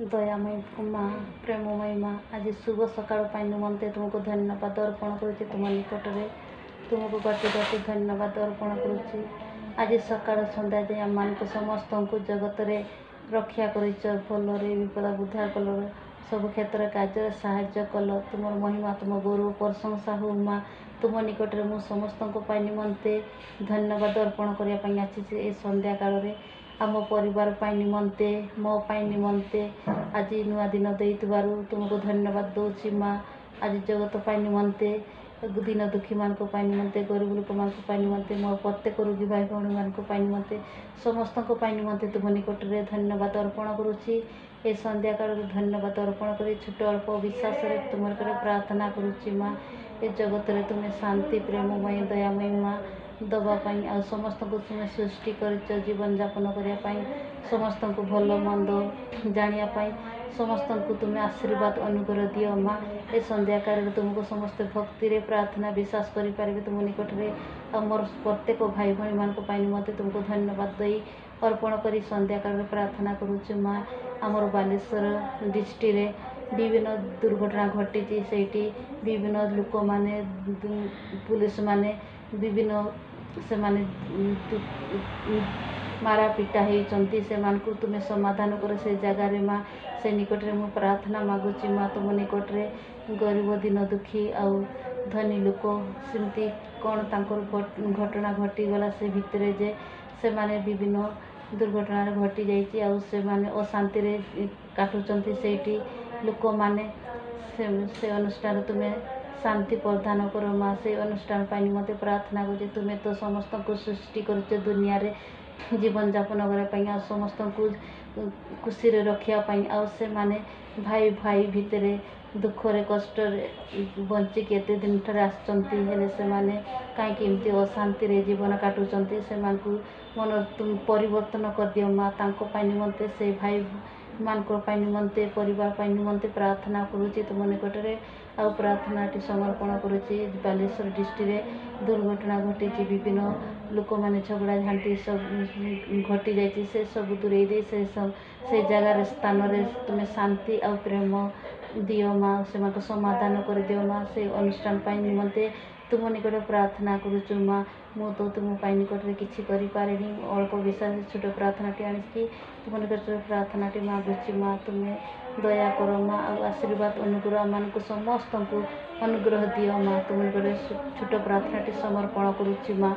ଦୟାମୟୀ ମା, ପ୍ରେମମୟୀ ମା, ଆଜି ଶୁଭ ସକାଳ ପାଇଁ ନିମନ୍ତେ ତୁମକୁ ଧନ୍ୟବାଦ ଅର୍ପଣ କରୁଛି। ତୁମ ନିକଟରେ ତୁମକୁ ଗୋଟି ଗୋଟି ଧନ୍ୟବାଦ ଅର୍ପଣ କରୁଛି। ଆଜି ସକାଳ ସନ୍ଧ୍ୟା ଯାଏ ଆମମାନଙ୍କୁ ସମସ୍ତଙ୍କୁ ଜଗତରେ ରକ୍ଷା କରିଛ, ଭଲରେ ବିପଦ ଉଦ୍ଧାର କଲ, ସବୁ କ୍ଷେତ୍ରରେ କାର୍ଯ୍ୟରେ ସାହାଯ୍ୟ କଲ। ତୁମର ମହିମା, ତୁମ ଗୌରବ ପ୍ରଶଂସା ହଉ ମା। ତୁମ ନିକଟରେ ମୁଁ ସମସ୍ତଙ୍କ ପାଇଁ ନିମନ୍ତେ ଧନ୍ୟବାଦ ଅର୍ପଣ କରିବା ପାଇଁ ଆସିଛି। ଏ ସନ୍ଧ୍ୟା କାଳରେ ଆମ ପରିବାର ପାଇଁ ନିମନ୍ତେ, ମୋ ପାଇଁ ନିମନ୍ତେ ଆଜି ନୂଆ ଦିନ ଦେଇଥିବାରୁ ତୁମକୁ ଧନ୍ୟବାଦ ଦେଉଛି ମା। ଆଜି ଜଗତ ପାଇଁ ନିମନ୍ତେ, ଦିନ ଦୁଃଖୀମାନଙ୍କ ପାଇଁ ନିମନ୍ତେ, ଗରିବ ଲୋକମାନଙ୍କ ପାଇଁ ନିମନ୍ତେ, ମୋ ପ୍ରତ୍ୟେକ ରୋଗୀ ଭାଇ ଭଉଣୀମାନଙ୍କ ପାଇଁ ନିମନ୍ତେ, ସମସ୍ତଙ୍କ ପାଇଁ ନିମନ୍ତେ ତୁମ ନିକଟରେ ଧନ୍ୟବାଦ ଅର୍ପଣ କରୁଛି। ଏ ସନ୍ଧ୍ୟା କାଳରେ ଧନ୍ୟବାଦ ଅର୍ପଣ କରି ଛୋଟ ଅଳ୍ପ ବିଶ୍ୱାସରେ ତୁମ ନିକଟରେ ପ୍ରାର୍ଥନା କରୁଛି ମା। ଏ ଜଗତରେ ତୁମେ ଶାନ୍ତି, ପ୍ରେମମୟୀ, ଦୟାମୟୀ ମା ଦେବା ପାଇଁ, ଆଉ ସମସ୍ତଙ୍କୁ ତୁମେ ସୃଷ୍ଟି କରିଛ ଜୀବନଯାପନ କରିବା ପାଇଁ, ସମସ୍ତଙ୍କୁ ଭଲ ମନ୍ଦ ଜାଣିବା ପାଇଁ, ସମସ୍ତଙ୍କୁ ତୁମେ ଆଶୀର୍ବାଦ ଅନୁଗ୍ରହ ଦିଅ ମା। ଏ ସନ୍ଧ୍ୟା କାଳରେ ତୁମକୁ ସମସ୍ତେ ଭକ୍ତିରେ ପ୍ରାର୍ଥନା ବିଶ୍ୱାସ କରିପାରିବେ ତୁମ ନିକଟରେ। ଆଉ ମୋର ପ୍ରତ୍ୟେକ ଭାଇ ଭଉଣୀମାନଙ୍କ ପାଇଁ ନିମନ୍ତେ ତୁମକୁ ଧନ୍ୟବାଦ ଦେଇ ଅର୍ପଣ କରି ସନ୍ଧ୍ୟା କାଳରେ ପ୍ରାର୍ଥନା କରୁଛୁ ମା। ଆମର ବାଲେଶ୍ୱର ଡିଷ୍ଟ୍ରିକ୍ଟରେ ବିଭିନ୍ନ ଦୁର୍ଘଟଣା ଘଟିଛି। ସେଇଠି ବିଭିନ୍ନ ଲୋକମାନେ, ପୁଲିସମାନେ, ବିଭିନ୍ନ ସେମାନେ ମାରାପିଟା ହେଇଛନ୍ତି, ସେମାନଙ୍କୁ ତୁମେ ସମାଧାନ କର ସେ ଜାଗାରେ ମା। ସେ ନିକଟରେ ମୁଁ ପ୍ରାର୍ଥନା ମାଗୁଛି ମା। ତୁମ ନିକଟରେ ଗରିବ, ଦିନ ଦୁଃଖୀ ଆଉ ଧନୀ ଲୋକ, ସେମିତି କ'ଣ ତାଙ୍କର ଘଟଣା ଘଟିଗଲା ସେ ଭିତରେ ଯେ ସେମାନେ ବିଭିନ୍ନ ଦୁର୍ଘଟଣାରେ ଘଟିଯାଇଛି, ଆଉ ସେମାନେ ଅଶାନ୍ତିରେ କାଟୁଛନ୍ତି ସେଇଠି ଲୋକମାନେ। ସେ ଅନୁଷ୍ଠାନ ତୁମେ ଶାନ୍ତି ପ୍ରଦାନ କର ମା। ସେ ଅନୁଷ୍ଠାନ ପାଇଁ ମୋତେ ପ୍ରାର୍ଥନା କରୁଛି। ତୁମେ ତ ସମସ୍ତଙ୍କୁ ସୃଷ୍ଟି କରିଛ ଦୁନିଆରେ ଜୀବନଯାପନ କରିବା ପାଇଁ, ଆଉ ସମସ୍ତଙ୍କୁ ଖୁସିରେ ରଖିବା ପାଇଁ, ଆଉ ସେମାନେ ଭାଇ ଭାଇ ଭିତରେ ଦୁଃଖରେ କଷ୍ଟରେ ବଞ୍ଚିକି ଏତେ ଦିନ ଠାରେ ଆସିଛନ୍ତି, ହେଲେ ସେମାନେ କାହିଁକି ଏମିତି ଅଶାନ୍ତିରେ ଜୀବନ କାଟୁଛନ୍ତି? ସେମାନଙ୍କୁ ମନ ତୁମେ ପରିବର୍ତ୍ତନ କରିଦିଅ ମା। ତାଙ୍କ ପାଇଁ ନିମନ୍ତେ, ସେ ଭାଇମାନଙ୍କ ପାଇଁ ନିମନ୍ତେ, ପରିବାର ପାଇଁ ନିମନ୍ତେ ପ୍ରାର୍ଥନା କରୁଛି ତୁମ ନିକଟରେ। ଆଉ ପ୍ରାର୍ଥନାଟି ସମର୍ପଣ କରୁଛି। ବାଲେଶ୍ୱର ଡିଷ୍ଟ୍ରିକ୍ଟରେ ଦୁର୍ଘଟଣା ଘଟିଛି, ବିଭିନ୍ନ ଲୋକମାନେ ଝଗଡ଼ା ଝାଣ୍ଟି ସବୁ ଘଟିଯାଇଛି, ସେ ସବୁ ଦୂରେଇ ଦେଇ ସେ ଜାଗାରେ ସ୍ଥାନରେ ତୁମେ ଶାନ୍ତି ଆଉ ପ୍ରେମ ଦିଅ ମା। ସେମାନଙ୍କୁ ସମାଧାନ କରିଦିଅ ମା। ସେ ଅନୁଷ୍ଠାନ ପାଇଁ ନିମନ୍ତେ ତୁମ ନିକଟରେ ପ୍ରାର୍ଥନା କରୁଛୁ ମା। ମୁଁ ତ ତୁମ ପାଇଁ ନିକଟରେ କିଛି କରିପାରିନି, ଅଳ୍ପ ବିଶ୍ୱାସ ଛୋଟ ପ୍ରାର୍ଥନାଟି ଆଣିକି ତୁମ ନିକଟରେ ପ୍ରାର୍ଥନାଟି ମାଗୁଛି ମା। ତୁମେ ଦୟା କର ମା, ଆଉ ଆଶୀର୍ବାଦ ଅନୁଗ୍ରହ ଆମମାନଙ୍କୁ ସମସ୍ତଙ୍କୁ ଅନୁଗ୍ରହ ଦିଅ ମା। ତୁମ ନିକଟରେ ଛୋଟ ପ୍ରାର୍ଥନାଟି ସମର୍ପଣ କରୁଛି ମା।